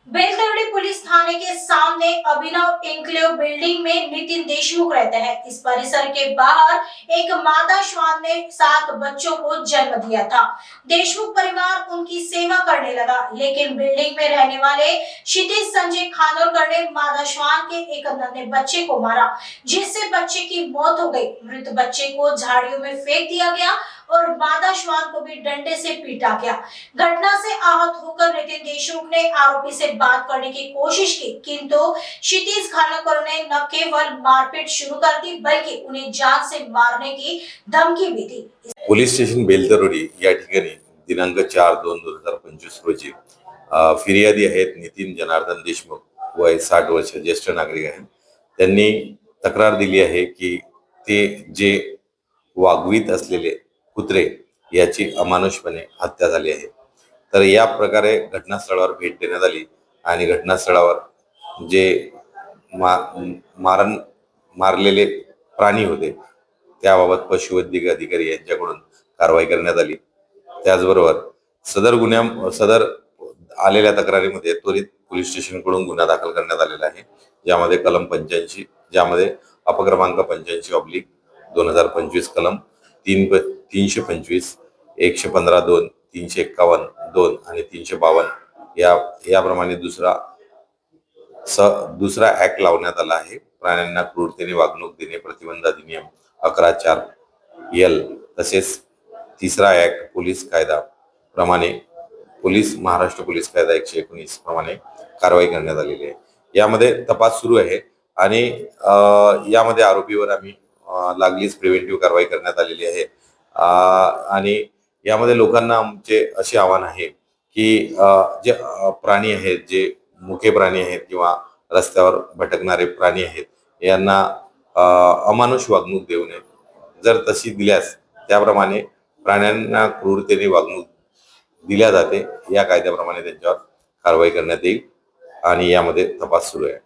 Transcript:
बेलतरड़ी police थाने के सामने अभिनव enclave building में नितिन देशमुख रहते हैं। इस परिसर के बाहर एक मादा श्वान ने 7 बच्चों को जन्म दिया था। देशमुख परिवार उनकी सेवा करने लगा, लेकिन बिल्डिंग में रहने वाले क्षितिज संजय खानोलकर ने मादा श्वान के एक नन्हे बच्चे को मारा, जिससे बच्चे की मौत हो गई। मृत बच्चे को झाड़ियों में फेंक दिया गया और मादा श्वान को भी डंडे से पीटा गया। घटना से आहत होकर नितिन देशमुख ने आरोपी से बात करने की कोशिश की, किंतु क्षितिज खानोलकर ने न केवल मारपीट शुरू कर दी, बल्कि उन्हें जान से मारने की धमकी भी दी। पोलीस स्टेशन बेलतरोडी या ठिकाणी दिनांक 4/2/2025 रोजी फिर्यादी आहेत नितीन जनार्दन देशमुख, वय 60 वर्ष, ज्येष्ठ नागरिक आहेत। त्यांनी तक्रार दिली आहे की ते जे वागवीत असलेले कुत्रे याची अमानुषपणे हत्या झाली आहे। तर या प्रकारे घटनास्थळावर भेट देण्यात आली आणि घटनास्थळावर जे मारलेले प्राणी होते त्याबाबत पशुवैद्यकीय अधिकारी यांच्याकडून कारवाई करण्यात आली। त्याचबरोबर सदर आलेल्या तक्रारीमध्ये त्वरित पोलीस स्टेशनकडून गुन्हा दाखल करण्यात आलेला आहे, ज्यामध्ये कलम 85, ज्यामध्ये अपक्रमांक 85/2025 कलम 325, 115(2), 351(2) आणि 352 याप्रमाणे दुसरा ऍक्ट लावण्यात आला आहे। प्राण्यांना क्रूरतेने वागणूक देणे प्रतिबंध अधिनियम 11(4)(l) तसेच तिसरा ऍक्ट पोलीस कायदा प्रमाणे महाराष्ट्र पोलीस कायदा 119 प्रमाणे कारवाई करण्यात आलेली आहे। यामध्ये तपास सुरू आहे आणि यामध्ये आरोपीवर आम्ही लागलीच प्रिव्हेंटिव्ह कारवाई करण्यात आलेली आहे। आणि यामध्ये लोकांना आमचे असे आव्हान आहे की जे प्राणी आहेत, जे मुके प्राणी आहेत किंवा रस्त्यावर भटकणारे प्राणी आहेत, यांना अमानुष वागणूक देऊ नये। जर तशी दिल्यास त्याप्रमाणे प्राण्यांना क्रूरतेने वागणूक दिल्या जाते, या कायद्याप्रमाणे त्यांच्यावर कारवाई करण्यात येईल आणि यामध्ये तपास सुरू आहे।